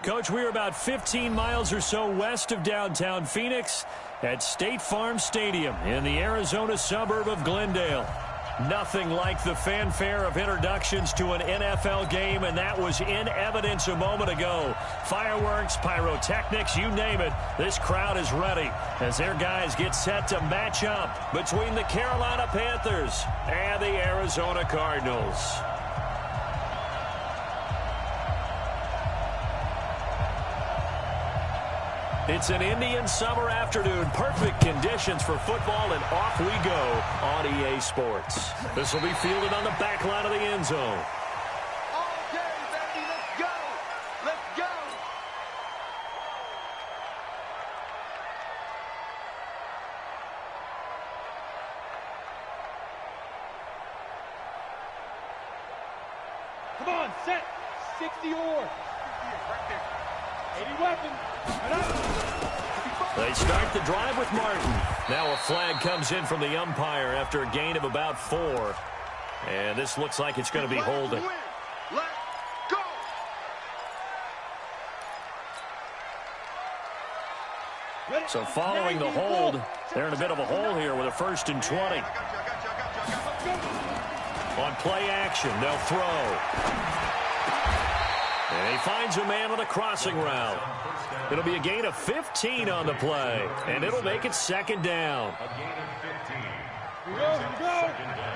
Coach, we're about 15 miles or so west of downtown Phoenix at State Farm Stadium in the Arizona suburb of Glendale. Nothing like the fanfare of introductions to an NFL game, and that was in evidence a moment ago. Fireworks, pyrotechnics, you name it. This crowd is ready as their guys get set to match up between the Carolina Panthers and the Arizona Cardinals. It's an Indian summer afternoon. Perfect conditions for football, and off we go on EA Sports. This will be fielded on the back line of the end zone. Okay, baby, let's go. Let's go. Come on, set. 60 or. Right there. 80 weapons. They start the drive with Martin. Now a flag comes in from the umpire after a gain of about 4. And this looks like it's going to be holding. Let's go. So following the hold, they're in a bit of a hole here with a 1st and 20. On play action, they'll throw. And he finds a man on a crossing route. It'll be a gain of 15 on the play, and it'll make it 2nd down.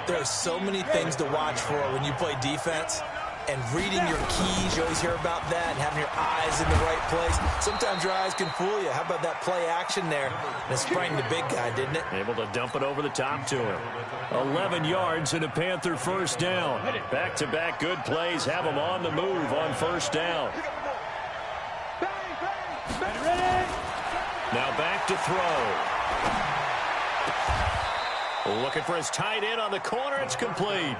There are so many things to watch for when you play defense. And reading your keys, you always hear about that, and having your eyes in the right place. Sometimes your eyes can fool you. How about that play action there? And it sprang the big guy, didn't it? Able to dump it over the top to him. 11 yards and a Panther 1st down. Back-to-back good plays have them on the move on 1st down. Now back to throw. Looking for his tight end on the corner. It's complete.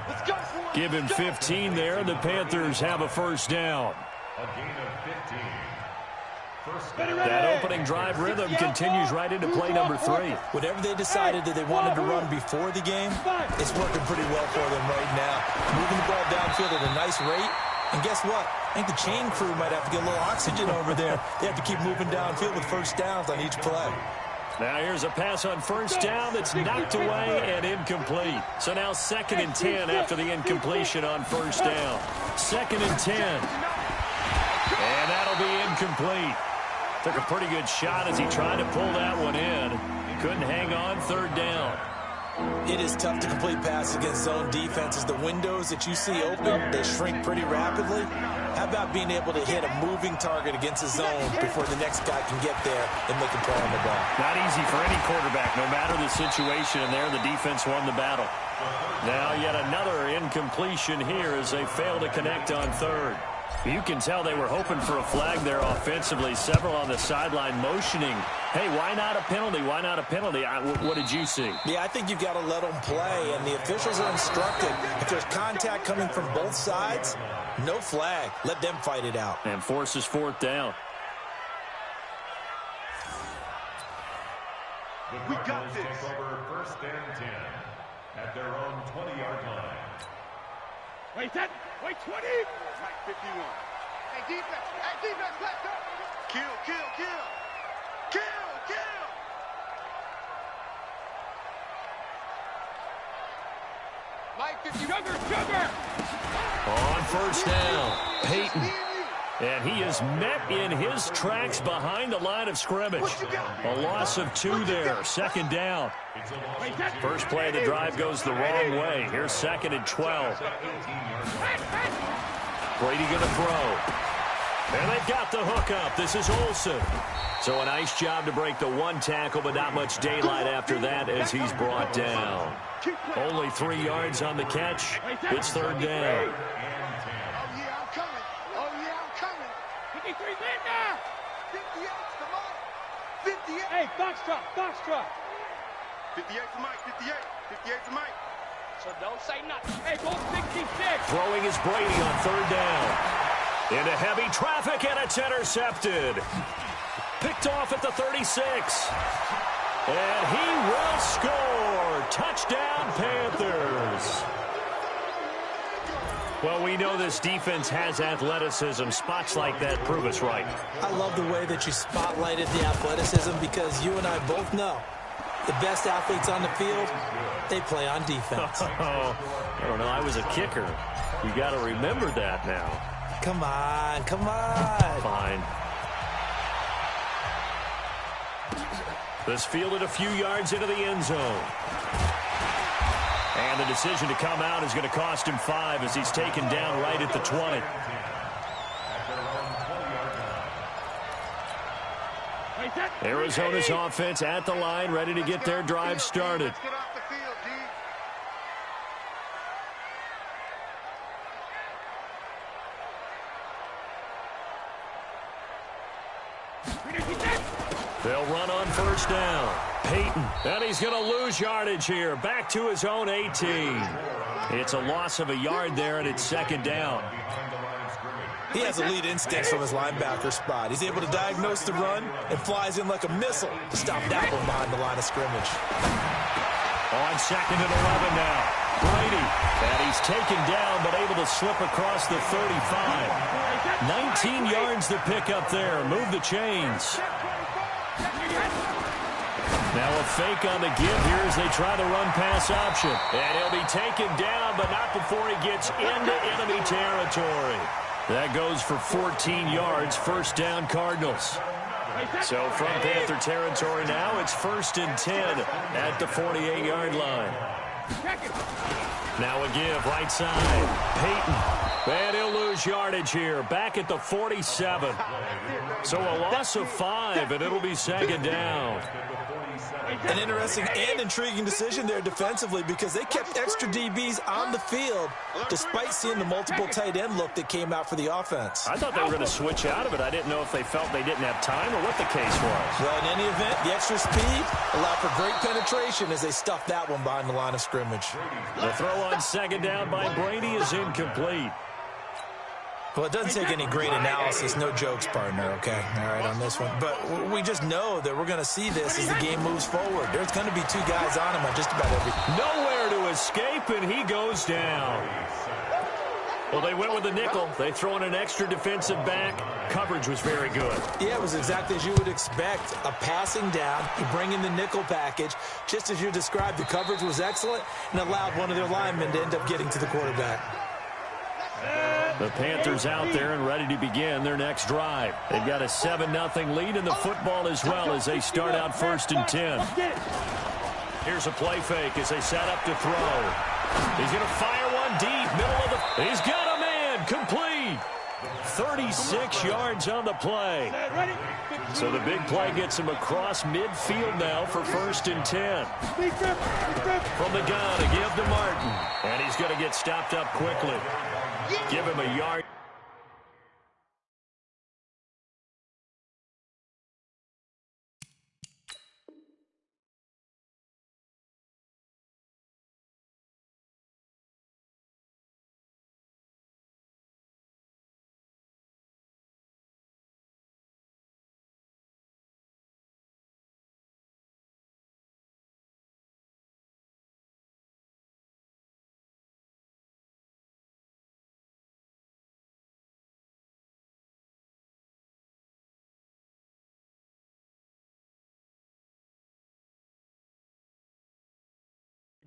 Give him 15 there. The Panthers have a 1st down. That opening drive rhythm continues right into play number 3. Whatever they decided that they wanted to run before the game, it's working pretty well for them right now. Moving the ball downfield at a nice rate. And guess what? I think the chain crew might have to get a little oxygen over there. They have to keep moving downfield with 1st downs on each play. Now here's a pass on 1st down that's knocked away and incomplete. So now 2nd and 10 after the incompletion on 1st down. 2nd and 10. And that'll be incomplete. Took a pretty good shot as he tried to pull that one in. Couldn't hang on 3rd down. It is tough to complete passes against zone defenses. The windows that you see open, they shrink pretty rapidly. How about being able to hit a moving target against a zone before the next guy can get there and make a play on the ball? Not easy for any quarterback, no matter the situation, and there the defense won the battle. Now yet another incompletion here as they fail to connect on 3rd. You can tell they were hoping for a flag there offensively. Several on the sideline motioning. Hey, why not a penalty? Why not a penalty? What did you see? Yeah, I think you've got to let them play, and the officials are instructed. If there's contact coming from both sides, no flag. Let them fight it out. And forces 4th down. We got this. Over 1st and 10 at their own 20-yard line. Wait, 10. Wait, 20. Mike 51. Hey, defense, let's go. Kill. Mike 50. Sugar. On 1st down, Peyton. And he is met in his tracks behind the line of scrimmage. A loss of 2 there, 2nd down. First play of the drive goes the wrong way. Here's 2nd and 12. Brady going to throw. And they've got the hook up. This is Olsen. So a nice job to break the 1 tackle, but not much daylight after that as he's brought down. Only 3 yards on the catch. It's 3rd down. Hey, box drop. 58 for Mike, 58 for Mike. So don't say nothing. Hey, goal 66. Throwing is Brady on 3rd down. Into heavy traffic, and it's intercepted. Picked off at the 36. And he will score. Touchdown, Panthers. Well, we know this defense has athleticism. Spots like that prove us right. I love the way that you spotlighted the athleticism because you and I both know the best athletes on the field, they play on defense. Oh, I don't know. I was a kicker. You got to remember that now. Come on, come on. Fine. This fielded a few yards into the end zone. And the decision to come out is going to cost him 5 as he's taken down right at the 20. Arizona's offense at the line, ready to get their drive started. They'll run on first down. Peyton, and he's going to lose yardage here. Back to his own 18. It's a loss of a yard there, and it's second down. He has elite instincts from his linebacker spot. He's able to diagnose the run and flies in like a missile to stop that one behind the line of scrimmage. On second and 11 now. Brady, and he's taken down but able to slip across the 35. 19 yards to pick up there. Move the chains. Now a fake on the give here as they try the run-pass option. And he'll be taken down, but not before he gets into enemy territory. That goes for 14 yards, first down Cardinals. So from Panther territory now, it's 1st and 10 at the 48-yard line. Now a give, right side. Peyton. And he'll lose yardage here, back at the 47. So a loss of 5, and it'll be second down. An interesting and intriguing decision there defensively because they kept extra DBs on the field despite seeing the multiple tight end look that came out for the offense. I thought they were going to switch out of it. I didn't know if they felt they didn't have time or what the case was. Well, in any event, the extra speed allowed for great penetration as they stuffed that one behind the line of scrimmage. The throw on second down by Brady is incomplete. Well, it doesn't take any great analysis. No jokes, partner, okay? All right, on this one. But we just know that we're going to see this as the game moves forward. There's going to be 2 guys on him on just about every... Nowhere to escape, and he goes down. Well, they went with the nickel. They throw in an extra defensive back. Coverage was very good. Yeah, it was exactly as you would expect. A passing down. You bring in the nickel package. Just as you described, the coverage was excellent and allowed one of their linemen to end up getting to the quarterback. The Panthers out there and ready to begin their next drive. They've got a 7-0 lead in the football as well as they start out 1st and 10. Here's a play fake as they set up to throw. He's going to fire one deep, middle of the... He's got a man, complete. 36 yards on the play. So the big play gets him across midfield now for 1st and 10. From the gun, a give to Martin. And he's going to get stopped up quickly. Give him a yard.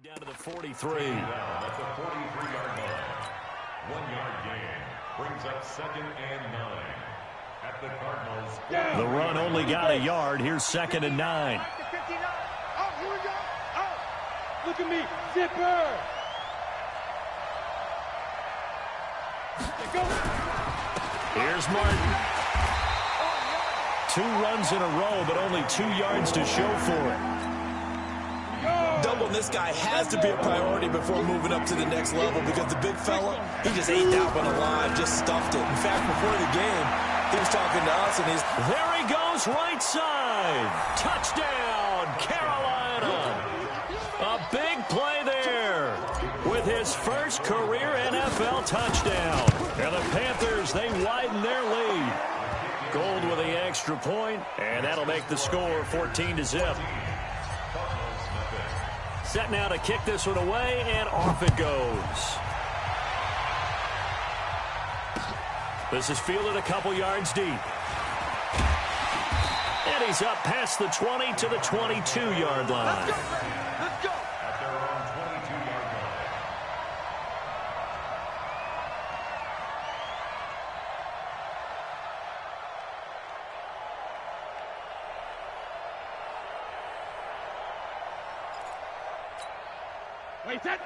Down to the 43. At the 43-yard line. 1-yard gain brings up 2nd and 9. At the Cardinals. The run only got a yard. Here's 2nd and 9. Oh, here we go. Oh, look at me. Zipper. Here's Martin. 2 runs in a row, but only 2 yards to show for it. Doubling this guy has to be a priority before moving up to the next level because the big fella, he just ate that one alive, just stuffed it. In fact, before the game, he was talking to us, and he's... There he goes, right side. Touchdown, Carolina. A big play there with his first career NFL touchdown. And the Panthers, they widen their lead. Gold with the extra point, and that'll make the score 14-0. Set now to kick this one away, and off it goes. This is fielded a couple yards deep. And he's up past the 20 to the 22-yard line. Let's go. Let's go. At their own 22-yard line.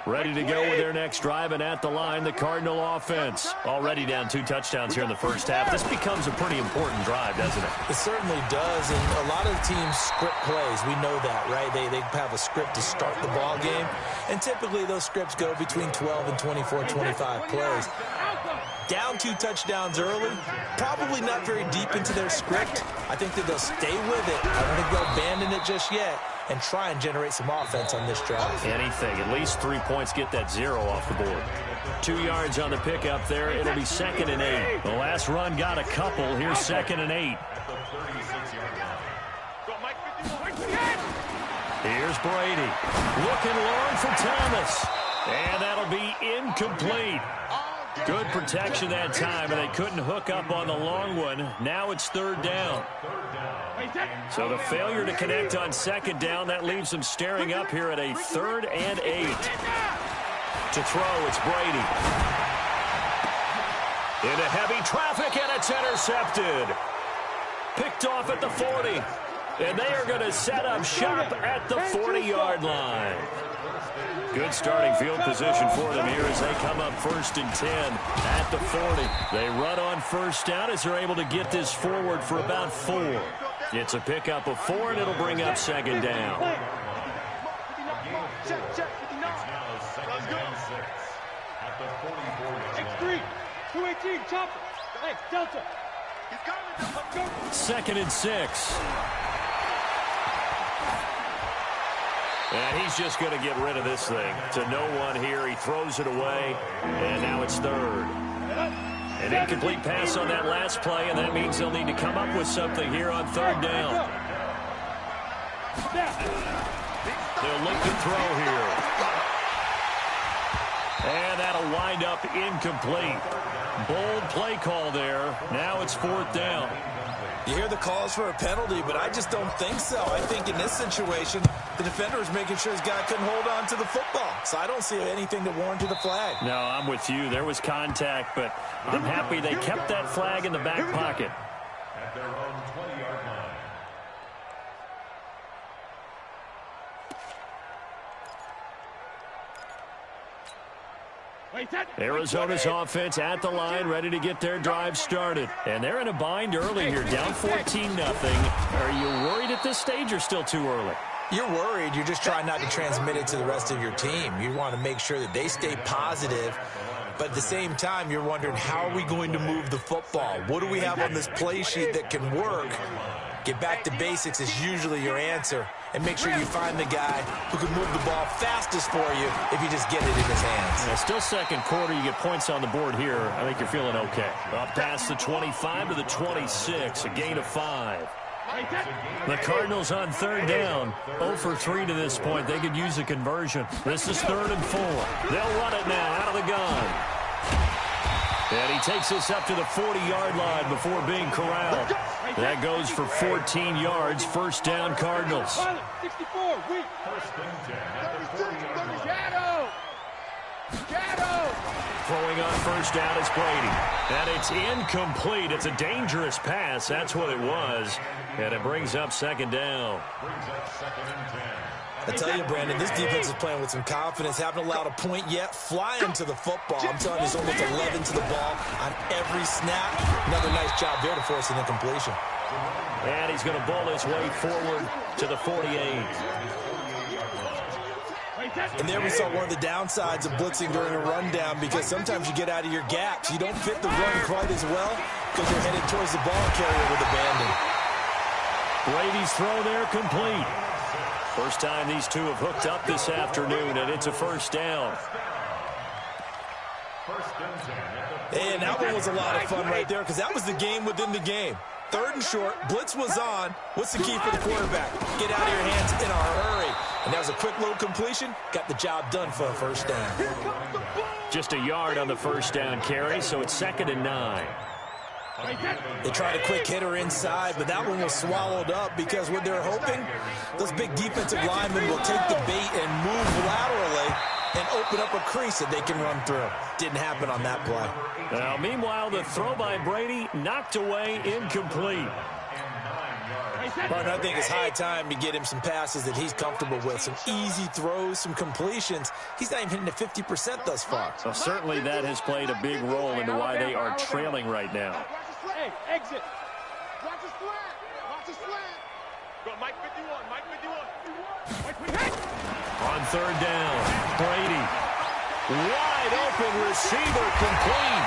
Ready to go with their next drive, and at the line, the Cardinal offense. Already down 2 touchdowns here in the first half. This becomes a pretty important drive, doesn't it? It certainly does, and a lot of teams script plays. We know that, right? They have a script to start the ball game, and typically those scripts go between 12 and 24, 25 plays. Down 2 touchdowns early, probably not very deep into their script. I think that they'll stay with it. I don't think they'll abandon it just yet and try and generate some offense on this drive. Anything. At least 3 points, get that 0 off the board. 2 yards on the pickup there. It'll be 2nd and 8. The last run got a couple. Here's 2nd and 8. Here's Brady. Looking long for Thomas. And that'll be incomplete. Good protection that time, and they couldn't hook up on the long one. Now it's 3rd down. So the failure to connect on 2nd down, that leaves them staring up here at a 3rd and 8. To throw, it's Brady. Into heavy traffic, and it's intercepted. Picked off at the 40. And they are going to set up shop at the 40-yard line. Good starting field position for them here as they come up 1st and 10 at the 40. They run on 1st down as they're able to get this forward for about 4. It's a pickup of 4, and it'll bring up 2nd down. Check. It's now 2nd and 6 at the 44-yard line. 218, chopper. Hey, Delta. He's coming. 2nd and 6. And he's just going to get rid of this thing. To no one here. He throws it away. And now it's 3rd. An incomplete pass on that last play, and that means they'll need to come up with something here on 3rd down. They'll look to throw here. And that'll wind up incomplete. Bold play call there. Now it's 4th down. You hear the calls for a penalty, but I just don't think so. I think in this situation, the defender is making sure his guy couldn't hold on to the football. So I don't see anything that warranted a flag. No, I'm with you. There was contact, but I'm happy they kept that flag in the back pocket. At their own 20-yard line. Arizona's offense at the line, ready to get their drive started. And they're in a bind early here, down 14-0. Are you worried at this stage or still too early? You're worried. You're just trying not to transmit it to the rest of your team. You want to make sure that they stay positive. But at the same time, you're wondering, how are we going to move the football? What do we have on this play sheet that can work? Get back to basics is usually your answer. And make sure you find the guy who can move the ball fastest for you if you just get it in his hands. Yeah, still 2nd quarter. You get points on the board here. I think you're feeling okay. Up past the 25 to the 26, a gain of 5. The Cardinals on 3rd down, 0 for 3 to this point. They could use a conversion. This is 3rd and 4. They'll run it now out of the gun. And he takes this up to the 40-yard line before being corralled. That goes for 14 yards. 1st down, Cardinals. 64, weak. 1st and 10 at the 40-yard line. Shadow. Throwing on 1st down is Brady. And it's incomplete. It's a dangerous pass. That's what it was. And it brings up 2nd down. Brings up 2nd and 10. I tell you, Brandon, this defense is playing with some confidence. Haven't allowed a point yet. Flying to the football. I'm telling you, there's almost 11 to the ball on every snap. Another nice job there to force an incompletion. And he's going to bowl his way forward to the 48. And there we saw one of the downsides of blitzing during a rundown, because sometimes you get out of your gaps. You don't fit the run quite as well because you're headed towards the ball carrier with abandon. Brady's throw there complete. First time these two have hooked up this afternoon, and it's a 1st down. And that one was a lot of fun right there, because that was the game within the game. 3rd and short, blitz was on. What's the key for the quarterback? Get out of your hands in a hurry. And that was a quick little completion. Got the job done for a 1st down. Just a yard on the 1st down carry, so it's 2nd and 9. They tried a quick hitter inside, but that one was swallowed up because what they're hoping, those big defensive linemen will take the bait and move laterally and open up a crease that they can run through. Didn't happen on that play. Now, meanwhile, the throw by Brady knocked away, incomplete. Martin, I think it's high time to get him some passes that he's comfortable with, some easy throws, some completions. He's not even hitting at 50% thus far. Well, certainly that has played a big role into why they are trailing right now. Hey, exit. Watch the slant. Watch the slant. Go, Mike 51. Mike 51. Mike 51. On third down, Brady. Wide open receiver, complete.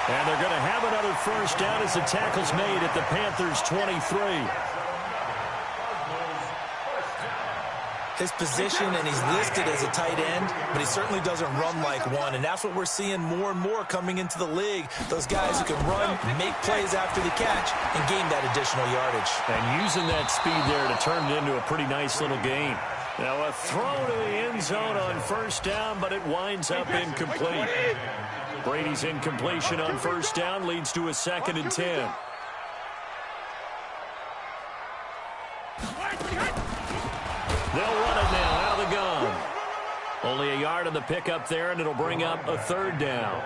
And they're going to have another first down as the tackle's made at the Panthers' 23. His position, and he's listed as a tight end, but he certainly doesn't run like one, and that's what we're seeing more and more coming into the league. Those guys who can run, make plays after the catch, and gain that additional yardage. And using that speed there to turn it into a pretty nice little gain. Now a throw to the end zone on first down, but it winds up incomplete. Brady's incompletion on first down leads to a 2nd and 10. They'll run it now out of the gun. Only a yard on the pickup there, and it'll bring up a 3rd down.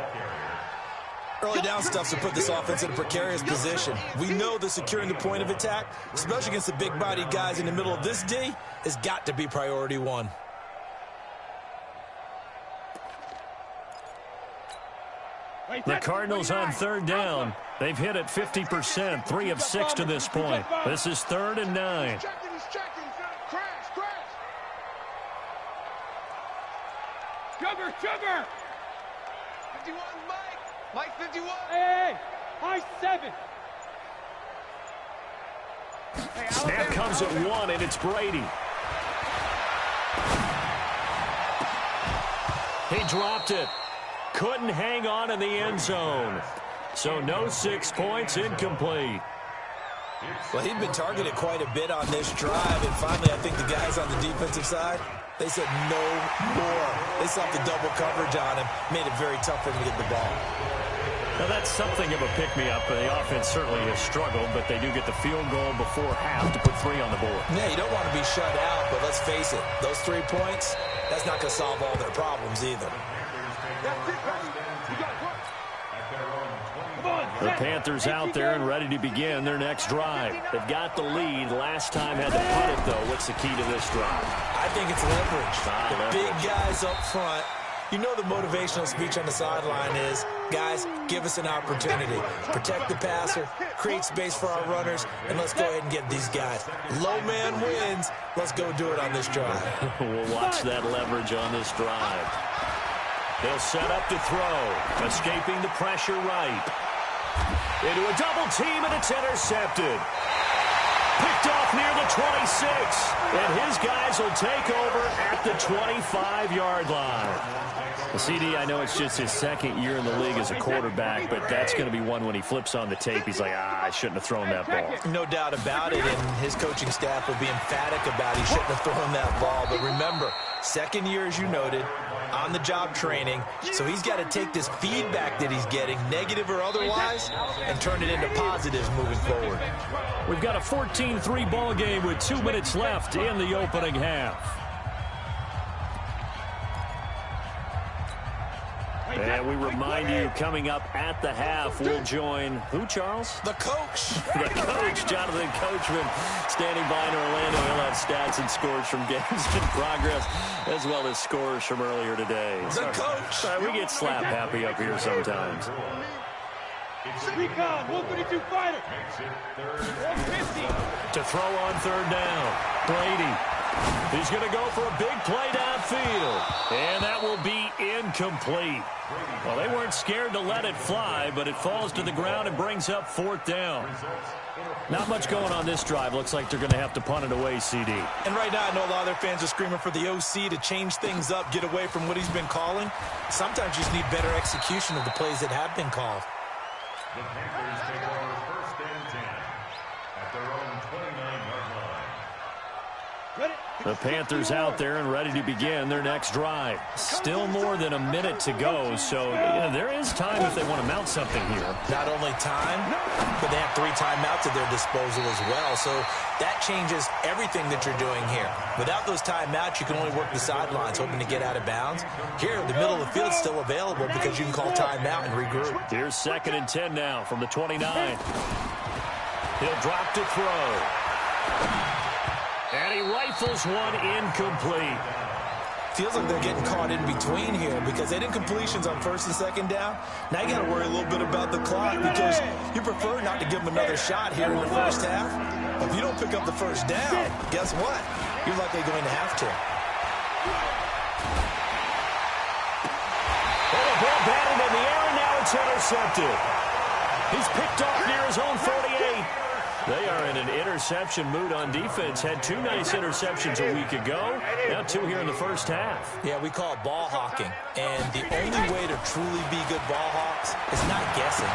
Early down stuff to put this offense in a precarious position. We know that securing the point of attack, especially against the big-bodied guys in the middle of this D, has got to be priority one. The Cardinals on 3rd down. They've hit it 50%, 3 of 6 to this point. This is 3rd and 9. Sugar! 51, Mike! Mike 51! Hey! High 7! Snap comes at 1, and it's Brady. He dropped it. Couldn't hang on in the end zone. So no 6 points, incomplete. Well, he'd been targeted quite a bit on this drive, and finally I think the guys on the defensive side, they said no more. They slapped the double coverage on him, made it very tough for him to get the ball. Now that's something of a pick-me-up. The offense certainly has struggled, but they do get the field goal before half to put 3 on the board. Yeah, you don't want to be shut out, but let's face it, those 3 points, that's not going to solve all their problems either. The Panthers out there and ready to begin their next drive. They've got the lead. Last time had to punt it, though. What's the key to this drive? I think it's leverage. The leverage. Big guys up front. You know the motivational speech on the sideline is, guys, give us an opportunity. Protect the passer, create space for our runners, and let's go ahead and get these guys. Low man wins. Let's go do it on this drive. We'll watch that leverage on this drive. They'll set up to throw. Escaping the pressure right. Into a double team, and it's intercepted. Picked off near the 26. And his guys will take over at the 25-yard line. The CD, I know it's just his 2nd year in the league as a quarterback, but that's going to be one when he flips on the tape. He's like, I shouldn't have thrown that ball. No doubt about it, and his coaching staff will be emphatic about he shouldn't have thrown that ball. But remember, 2nd year, as you noted, on-the-job training, so he's got to take this feedback that he's getting, negative or otherwise, and turn it into positives moving forward. We've got a 14-3 ball game with 2 minutes left in the opening half. And we remind you, coming up at the half, we'll join who, Charles? The coach. The coach, Jonathan Coachman, standing by in Orlando. He'll have stats and scores from games in progress, as well as scores from earlier today. The coach. Sorry, we get slap happy up here sometimes. Recon, 132 fighter. 150. To throw on 3rd down, Brady. He's going to go for a big play downfield. And that will be incomplete. Well, they weren't scared to let it fly, but it falls to the ground and brings up 4th down. Not much going on this drive. Looks like they're going to have to punt it away, CD. And right now, I know a lot of their fans are screaming for the OC to change things up, get away from what he's been calling. Sometimes you just need better execution of the plays that have been called. The Panthers take over 1st and 10 at their own 29-yard line. The Panthers out there and ready to begin their next drive. Still more than a minute to go, so there is time if they want to mount something here. Not only time, but they have 3 timeouts at their disposal as well, so that changes everything that you're doing here. Without those timeouts, you can only work the sidelines, hoping to get out of bounds. Here, the middle of the field is still available because you can call timeout and regroup. Here's 2nd and 10 now from the 29. He'll drop to throw. And he rifles one incomplete. Feels like they're getting caught in between here because they did completions on 1st and 2nd down. Now you got to worry a little bit about the clock because you prefer not to give them another shot here in the first half. If you don't pick up the 1st down, guess what? You're likely going to have to. Oh, the ball batted in the air, and now it's intercepted. He's picked off near his own 48. They are in an interception mood on defense. Had 2 nice interceptions a week ago. Now 2 here in the first half. Yeah, we call it ball hawking. And the only way to truly be good ball hawks is not guessing.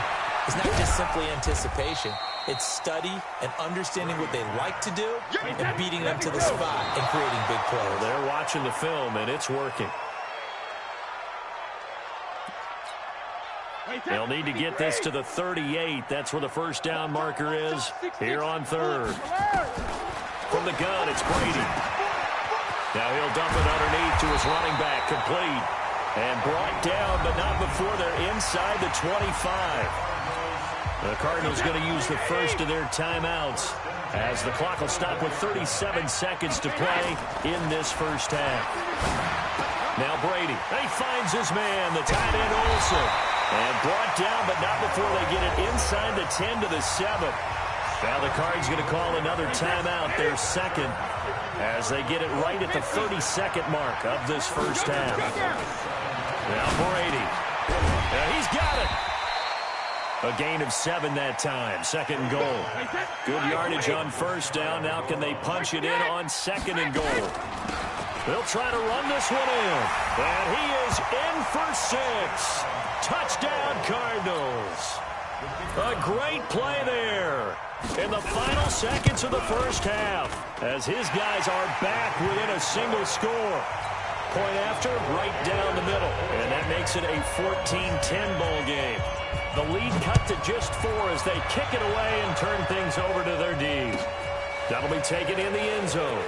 It's not just simply anticipation. It's study and understanding what they like to do and beating them to the spot and creating big plays. Well, they're watching the film, and it's working. They'll need to get this to the 38. That's where the 1st down marker is here on 3rd. From the gun, it's Brady. Now he'll dump it underneath to his running back, complete. And brought down, but not before they're inside the 25. The Cardinals going to use the first of their timeouts as the clock will stop with 37 seconds to play in this first half. Now Brady. He finds his man, the tight end Olsen. And brought down, but not before they get it inside the 10 to the 7. Now the Cards going to call another timeout, their 2nd, as they get it right at the 32nd mark of this first half. Now Brady. He's got it. A gain of 7 that time. 2nd and goal. Good yardage on 1st down. Now can they punch it in on 2nd and goal? They'll try to run this one in. And he is in for 6. Touchdown, Cardinals. A great play there in the final seconds of the first half as his guys are back within a single score. Point after, right down the middle. And that makes it a 14-10 ball game. The lead cut to just 4 as they kick it away and turn things over to their Ds. That'll be taken in the end zone.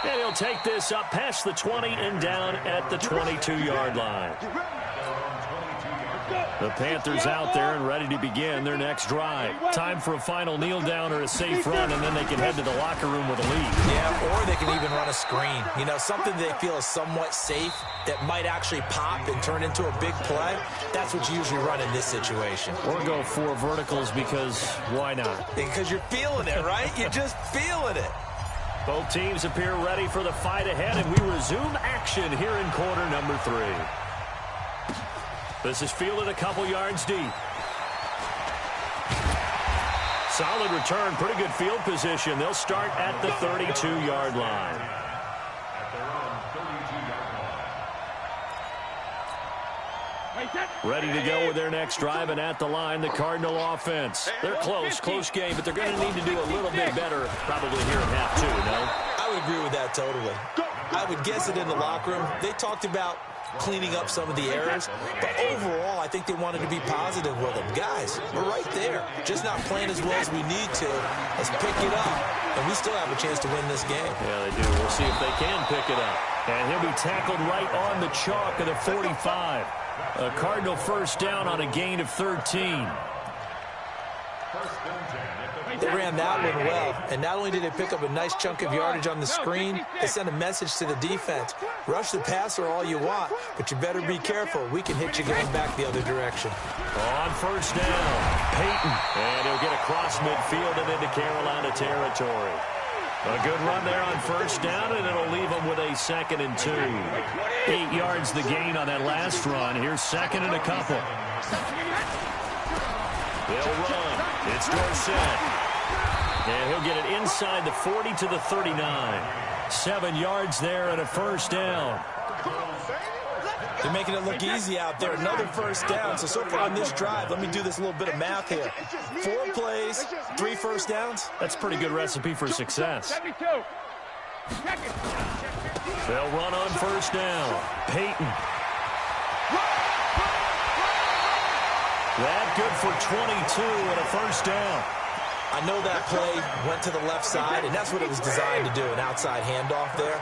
And he'll take this up past the 20 and down at the 22-yard line. The Panthers out there and ready to begin their next drive. Time for a final kneel down or a safe run, and then they can head to the locker room with a lead. Yeah, or they can even run a screen. You know, something they feel is somewhat safe that might actually pop and turn into a big play. That's what you usually run in this situation. Or go 4 verticals because why not? Because you're feeling it, right? You're just feeling it. Both teams appear ready for the fight ahead, and we resume action here in quarter number 3. This is fielded a couple yards deep. Solid return, pretty good field position. They'll start at the 32-yard line. Ready to go with their next drive, and at the line, the Cardinal offense. They're close game, but they're going to need to do a little bit better probably here in half 2, no? I would agree with that totally. I would guess it in the locker room. They talked about cleaning up some of the errors, but overall, I think they wanted to be positive with them. Guys, we're right there. Just not playing as well as we need to. Let's pick it up, and we still have a chance to win this game. Yeah, they do. We'll see if they can pick it up. And he'll be tackled right on the chalk of the 45. A Cardinal first down on a gain of 13. They ran that one well, and not only did they pick up a nice chunk of yardage on the screen, they sent a message to the defense. Rush the passer all you want, but you better be careful. We can hit you going back the other direction. On first down, Peyton. And he'll get across midfield and into Carolina territory. A good run there on first down, and it'll leave them with a 2nd and 2. 8 yards the gain on that last run. Here's 2nd and a couple. They'll run. It's Dorsett. And he'll get it inside the 40 to the 39. 7 yards there and a first down. They're making it look easy out there. Another first down. So far on this drive, let me do this little bit of math here. 4 plays, 3 first downs. That's a pretty good recipe for success. 72. They'll run on first down. Peyton. That good for 22 and a first down. I know that play went to the left side, and that's what it was designed to do, an outside handoff there.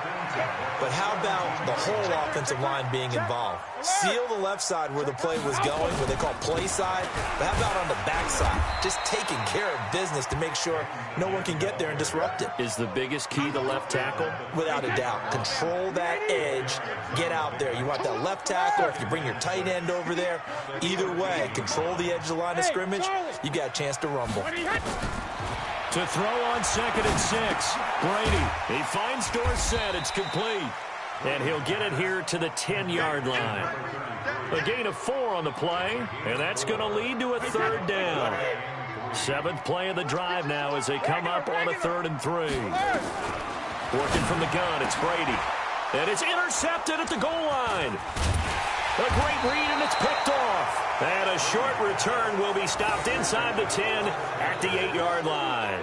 But how about the whole offensive line being involved? Seal the left side where the play was going, what they call play side. But how about on the back side? Just taking care of business to make sure no one can get there and disrupt it. Is the biggest key the left tackle? Without a doubt. Control that edge. Get out there. You want that left tackle, if you bring your tight end over there. Either way, control the edge of the line of scrimmage. You got a chance to rumble. To throw on 2nd and 6. Brady. He finds Dorsett. It's complete. And he'll get it here to the 10-yard line. A gain of 4 on the play, and that's going to lead to a 3rd down. 7th play of the drive now as they come up on a 3rd and 3. Working from the gun, it's Brady. And it's intercepted at the goal line. A great read, and it's picked off. And a short return will be stopped inside the 10 at the 8-yard line.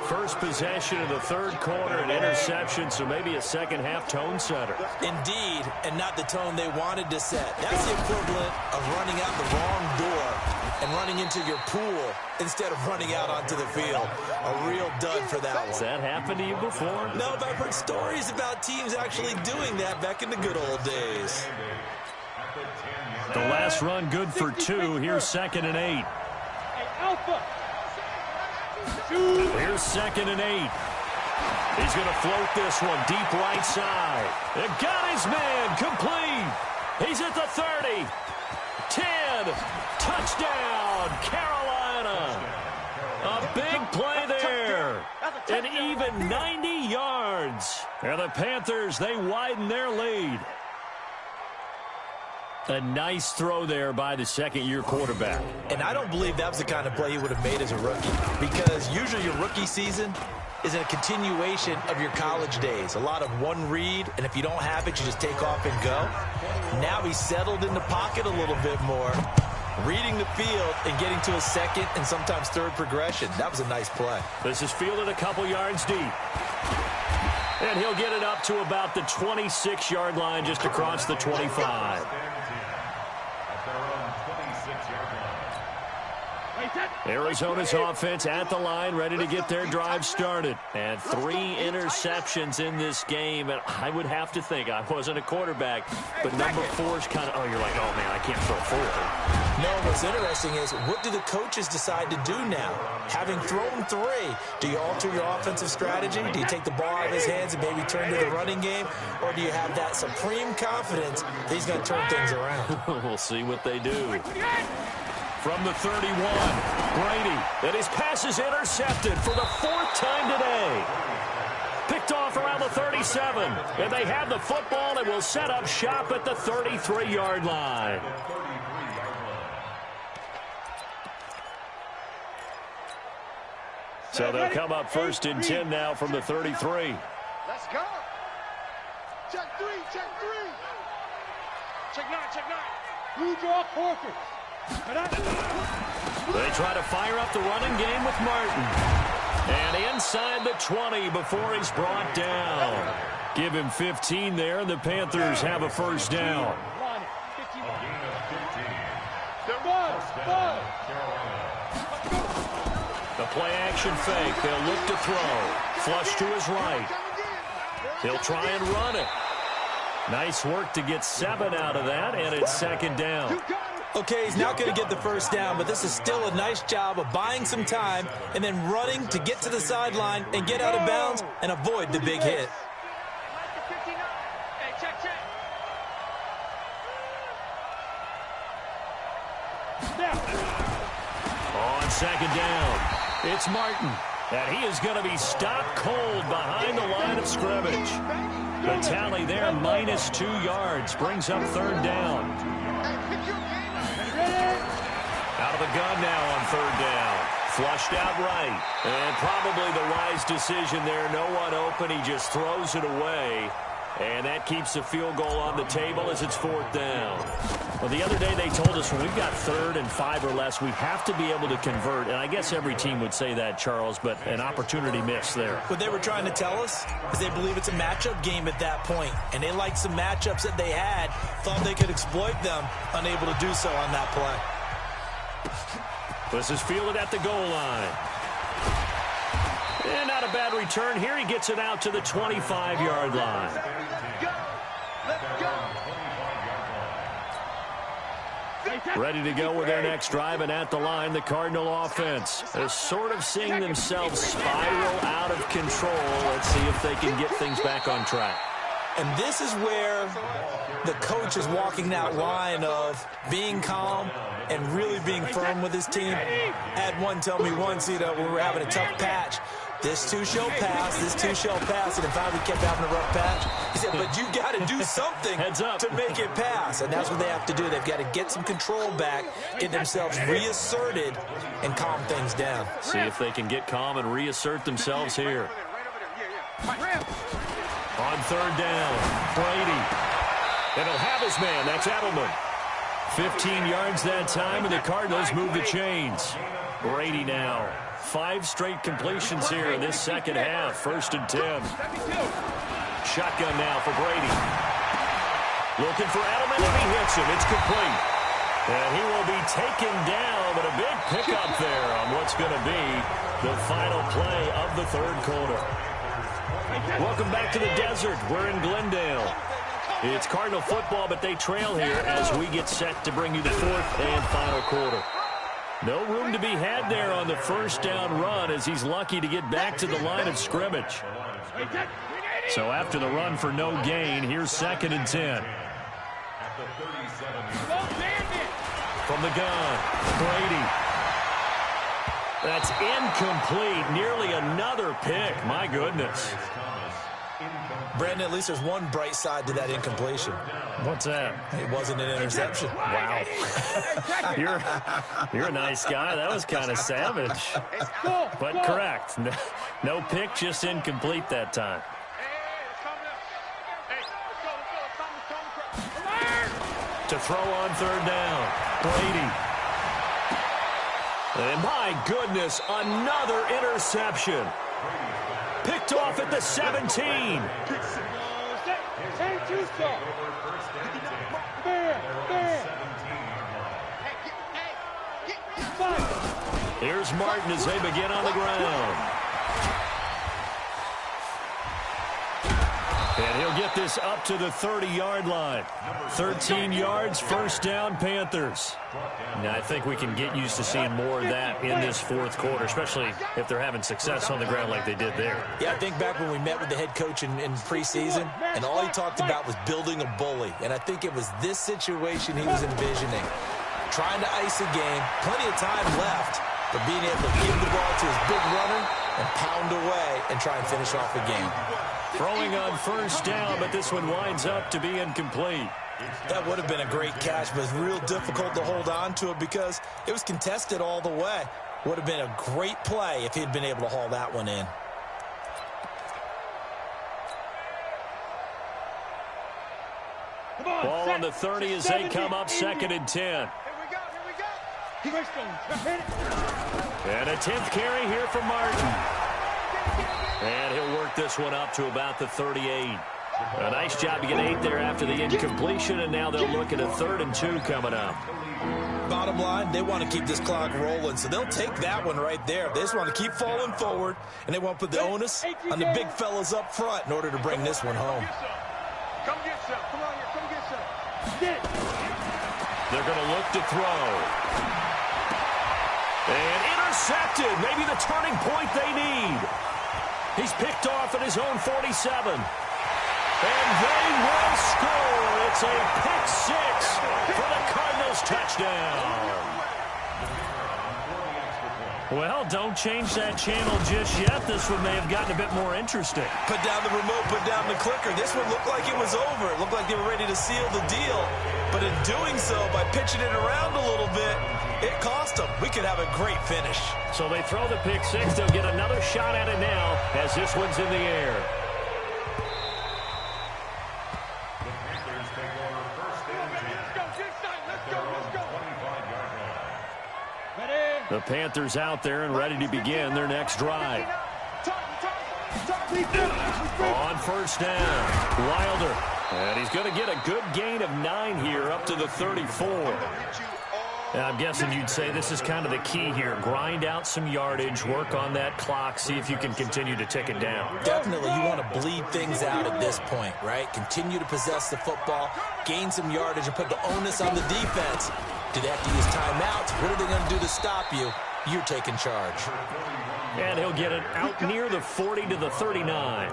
First possession of the 3rd quarter, an interception, so maybe a second-half tone setter. Indeed, and not the tone they wanted to set. That's the equivalent of running out the wrong door and running into your pool instead of running out onto the field. A real dud for that one. Has that happened to you before? No, but I've heard stories about teams actually doing that back in the good old days. The last run good for 2. Here's 2nd and 8. Alpha. Here's 2nd and 8. He's going to float this one deep right side. And got his man complete. He's at the 30. 10. Touchdown, Carolina. A big play there. And even 90 yards. And the Panthers, they widen their lead. A nice throw there by the second-year quarterback. And I don't believe that was the kind of play he would have made as a rookie, because usually your rookie season is a continuation of your college days. A lot of one read, and if you don't have it, you just take off and go. Now he's settled in the pocket a little bit more, reading the field and getting to a second and sometimes third progression. That was a nice play. This is fielded a couple yards deep. And he'll get it up to about the 26-yard line, just across the 25. Arizona's offense at the line, ready to get their drive started. And 3 interceptions in this game. And I would have to think, I wasn't a quarterback, but number 4 is kind of, oh, you're like, oh, man, I can't throw 4. No, what's interesting is, what do the coaches decide to do now? Having thrown 3, do you alter your offensive strategy? Do you take the ball out of his hands and maybe turn to the running game? Or do you have that supreme confidence that he's going to turn things around? We'll see what they do. From the 31, Brady, and his pass is intercepted for the 4th time today. Picked off around the 37, and they have the football and will set up shop at the 33-yard line. So they'll come up 1st and 10 now from the 33. Let's go. Check 3, check 3. Check 9, check 9. Blue draw quarters. They try to fire up the running game with Martin. And inside the 20 before he's brought down. Give him 15 there, and the Panthers have a first down. The play-action fake. They'll look to throw. Flush to his right. He'll try and run it. Nice work to get 7 out of that, and it's 2nd down. Okay, he's not going to get the first down, but this is still a nice job of buying some time and then running to get to the sideline and get out of bounds and avoid the big hit. On 2nd down, it's Martin, and he is going to be stopped cold behind the line of scrimmage. The tally there, -2 yards, brings up 3rd down. Out of the gun now on 3rd down. Flushed out right. And probably the wise decision there. No one open. He just throws it away. And that keeps the field goal on the table as it's 4th down. Well, the other day they told us when we've got 3rd and 5 or less, we have to be able to convert. And I guess every team would say that, Charles, but an opportunity missed there. What they were trying to tell us is they believe it's a matchup game at that point. And they liked some matchups that they had, thought they could exploit them, unable to do so on that play. This is fielded at the goal line. And not a bad return here. He gets it out to the 25-yard line. Ready to go with their next drive, and at the line, the Cardinal offense is sort of seeing themselves spiral out of control. Let's see if they can get things back on track. And this is where the coach is walking that line of being calm and really being firm with his team. Had one tell me once, when we were having a tough patch, this too shall pass, this too shall pass. And in fact, we kept having a rough patch. He said, but you got to do something to make it pass. And that's what they have to do. They've got to get some control back, get themselves reasserted, and calm things down. See if they can get calm and reassert themselves here. On 3rd down, Brady. And he'll have his man. That's Edelman. 15 yards that time, and the Cardinals move the chains. Brady now. 5 straight completions here in this second half. 1st and 10. Shotgun now for Brady. Looking for Edelman, and he hits him. It's complete. And he will be taken down, but a big pickup there on what's going to be the final play of the 3rd quarter. Welcome back to the desert. We're in Glendale. It's Cardinal football, but they trail here as we get set to bring you the 4th and final quarter. No room to be had there on the 1st down run as he's lucky to get back to the line of scrimmage. So after the run for no gain, here's 2nd and 10. From the gun, Brady. That's incomplete. Nearly another pick. My goodness. Brandon, at least there's one bright side to that incompletion. What's that? It wasn't an interception. Wow. You're a nice guy. That was kind of savage. But correct. No pick, just incomplete that time. To throw on 3rd down, Brady. And my goodness, another interception. Picked off at the 17. Here's Martin as they begin on the ground. And he'll get this up to the 30-yard line. 13 yards, 1st down, Panthers. Now, I think we can get used to seeing more of that in this 4th quarter, especially if they're having success on the ground like they did there. Yeah, I think back when we met with the head coach in preseason, and all he talked about was building a bully. And I think it was this situation he was envisioning. Trying to ice a game, plenty of time left, but being able to give the ball to his big runner and pound away and try and finish off the game. Throwing on 1st down, but this one winds up to be incomplete. That would have been a great catch, but it's real difficult to hold on to it because it was contested all the way. Would have been a great play if he'd been able to haul that one in. Ball on the 30 as they come up 2nd and 10. And a 10th carry here for Martin. And he'll work this one up to about the 38. A nice job to get 8 there after the incompletion, and now they'll look at a 3rd and 2 coming up. Bottom line, they want to keep this clock rolling, so they'll take that one right there. They just want to keep falling forward, and they want to put the onus on the big fellas up front in order to bring this one home. Come get some. Come on here. Come get some. They're going to look to throw. And intercepted. Maybe the turning point they need. He's picked off at his own 47. And they will score. It's a pick 6 for the Cardinals touchdown. Well, don't change that channel just yet. This one may have gotten a bit more interesting. Put down the remote, put down the clicker. This one looked like it was over. It looked like they were ready to seal the deal. But in doing so, by pitching it around a little bit, it cost them. We could have a great finish. So they throw the pick 6. They'll get another shot at it now as this one's in the air. The Panthers out there and ready to begin their next drive. On first down, Wilder. And he's going to get a good gain of 9 here up to the 34. And I'm guessing you'd say this is kind of the key here. Grind out some yardage, work on that clock, see if you can continue to tick it down. Definitely, you want to bleed things out at this point, right? Continue to possess the football, gain some yardage, and put the onus on the defense. Do they have to use timeouts? What are they going to do to stop you? You're taking charge. And he'll get it out near the 40 to the 39.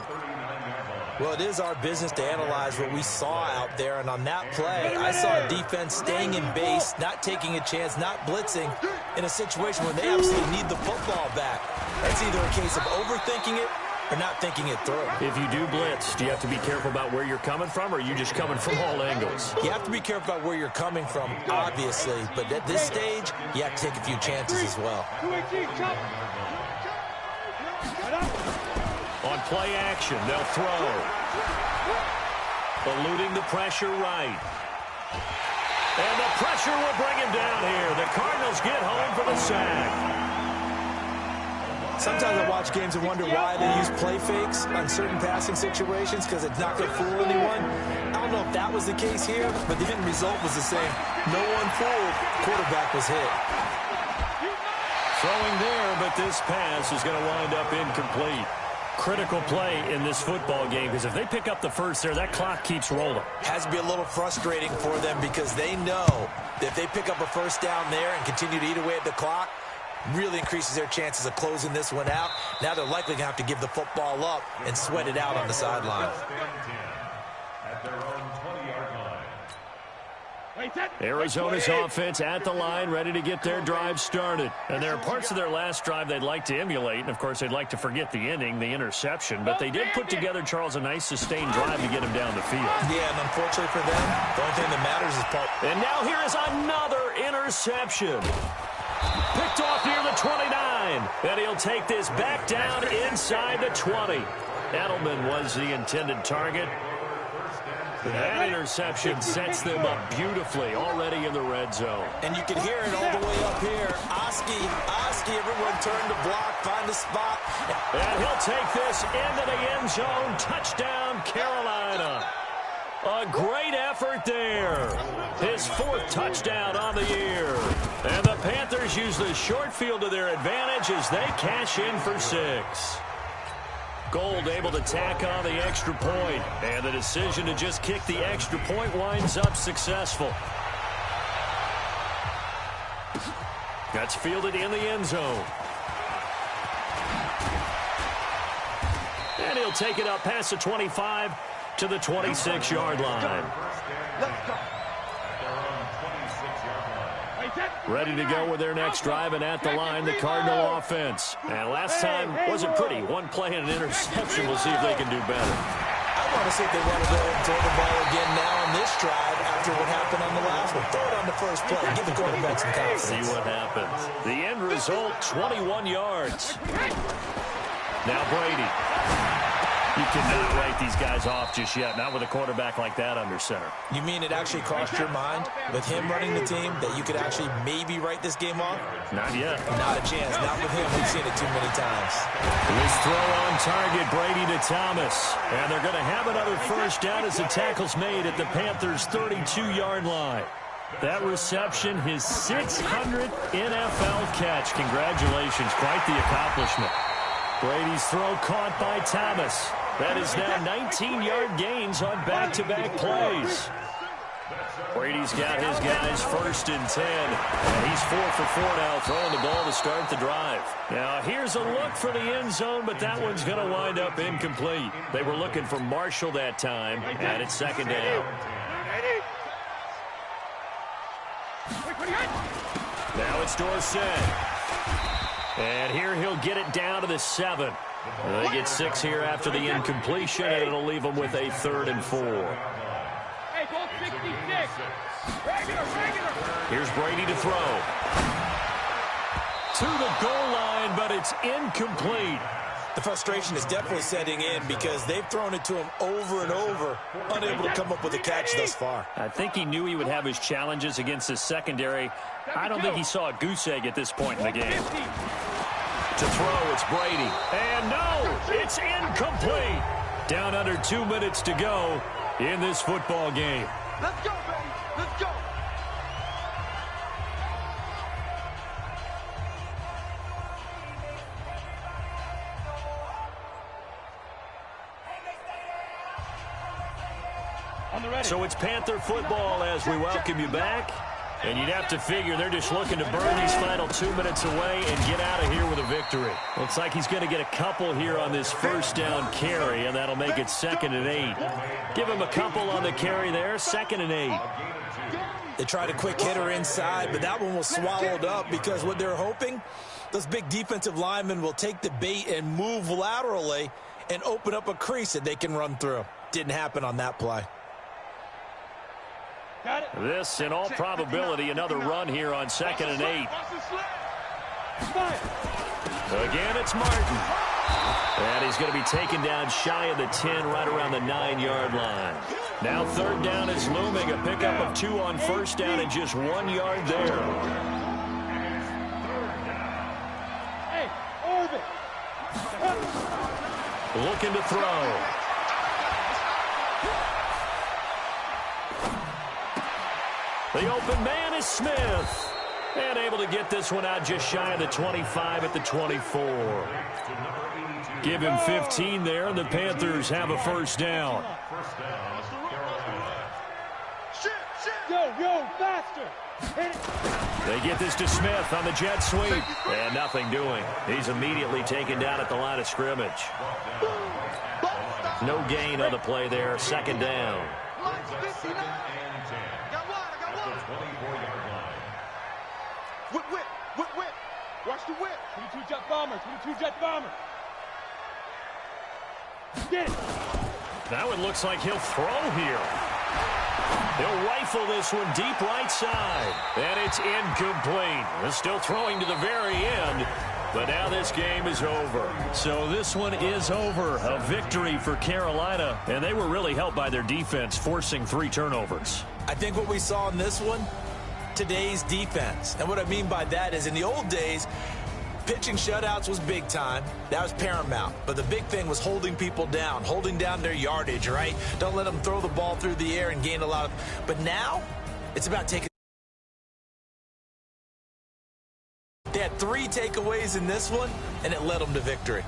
Well, it is our business to analyze what we saw out there, and on that play, I saw a defense staying in base, not taking a chance, not blitzing in a situation where they absolutely need the football back. That's either a case of overthinking it or not thinking it through. If you do blitz, do you have to be careful about where you're coming from, or are you just coming from all angles? You have to be careful about where you're coming from, obviously, but at this stage, you have to take a few chances as well. On play action, they'll throw. Eluding the pressure right. And the pressure will bring him down here. The Cardinals get home for the sack. Sometimes I watch games and wonder why they use play fakes on certain passing situations, because it's not going to fool anyone. I don't know if that was the case here, but the end result was the same. No one fooled. Quarterback was hit. Throwing there, but this pass is going to wind up incomplete. Critical play in this football game, because if they pick up the first there, that clock keeps rolling. Has to be a little frustrating for them, because they know that if they pick up a first down there and continue to eat away at the clock, really increases their chances of closing this one out. Now they're likely going to have to give the football up and sweat it out on the sideline. At their own 20-yard line. Arizona's offense at the line, ready to get their drive started. And there are parts of their last drive they'd like to emulate. And, of course, they'd like to forget the ending, the interception. But they did put together, Charles, a nice sustained drive to get him down the field. Yeah, and unfortunately for them, the only thing that matters is part. And now here is another interception. Picked off near the 29. And he'll take this back down inside the 20. Edelman was the intended target. That interception sets them up beautifully already in the red zone. And you can hear it all the way up here. Oski, everyone turn to block, find a spot. And he'll take this into the end zone. Touchdown, Carolina. A great effort there. His 4th touchdown on the year. And the Panthers use the short field to their advantage as they cash in for 6. Gold able to tack on the extra point, and the decision to just kick the extra point winds up successful. That's fielded in the end zone. And he'll take it up past the 25 to the 26-yard line. Ready to go with their next drive, and at the line, the Cardinal offense. And last time wasn't pretty. One play and an interception. We'll see if they can do better. I want to see if they want to go and throw the ball again now on this drive after what happened on the last one. Throw it on the first play. Give the quarterback some confidence. See what happens. The end result, 21 yards. Now Brady. You cannot write these guys off just yet, not with a quarterback like that under center. You mean it actually crossed your mind with him running the team that you could actually maybe write this game off? Not yet. Not a chance. Not with him. We've seen it too many times. His throw on target, Brady to Thomas. And they're going to have another first down as the tackle's made at the Panthers' 32-yard line. That reception, his 600th NFL catch. Congratulations. Quite the accomplishment. Brady's throw caught by Thomas. That is now 19-yard gains on back-to-back plays. Brady's got his guys 1st and 10. And he's 4 for 4 now, throwing the ball to start the drive. Now, here's a look for the end zone, but that one's going to wind up incomplete. They were looking for Marshall that time, and it's 2nd down. Now it's Dorsett. And here he'll get it down to the 7. They get 6 here after the incompletion, and it'll leave them with a 3rd and 4. Hey, goal 66. Regular. Here's Brady to throw. To the goal line, but it's incomplete. The frustration is definitely setting in because they've thrown it to him over and over, unable to come up with a catch thus far. I think he knew he would have his challenges against his secondary. I don't think he saw a goose egg at this point in the game. To throw, it's Brady. And no, it's incomplete. Down under 2 minutes to go in this football game. Let's go, baby. Let's go. So it's Panther football as we welcome you back. And you'd have to figure they're just looking to burn these final 2 minutes away and get out of here with a victory. Looks like he's going to get a couple here on this first down carry, and that'll make it 2nd and 8. Give him a couple on the carry there, 2nd and 8. They tried a quick hitter inside, but that one was swallowed up because what they're hoping, those big defensive linemen will take the bait and move laterally and open up a crease that they can run through. Didn't happen on that play. This, in all probability, another run here on 2nd and 8. Again, it's Martin. And he's going to be taken down shy of the 10, right around the 9-yard line. Now 3rd down is looming. A pickup of 2 on 1st down and just 1 yard there. Hey, Orbit. Looking to throw. The open man is Smith. And able to get this one out just shy of the 25 at the 24. Give him 15 there, and the Panthers have a 1st down. Yo, faster. They get this to Smith on the jet sweep. And nothing doing. He's immediately taken down at the line of scrimmage. No gain on the play there. 2nd down. Whip. Watch the whip. 22 jet bomber. 22 jet bomber. Get it. That one looks like he'll throw here. He'll rifle this one deep right side. And it's incomplete. They're still throwing to the very end. But now this game is over. So this one is over. A victory for Carolina. And they were really helped by their defense, forcing 3 turnovers. I think what we saw in this one, today's defense. And what I mean by that is in the old days, pitching shutouts was big time. That was paramount. But the big thing was holding people down, holding down their yardage, right? Don't let them throw the ball through the air and gain a lot of... But now, it's about taking... They had 3 takeaways in this one, and it led them to victory.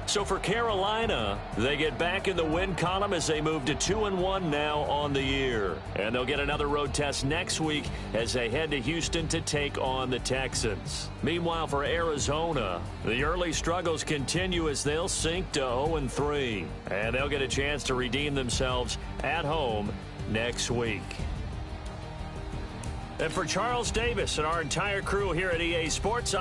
So for Carolina, they get back in the win column as they move to 2-1 now on the year. And they'll get another road test next week as they head to Houston to take on the Texans. Meanwhile, for Arizona, the early struggles continue as they'll sink to 0-3. And they'll get a chance to redeem themselves at home next week. And for Charles Davis and our entire crew here at EA Sports,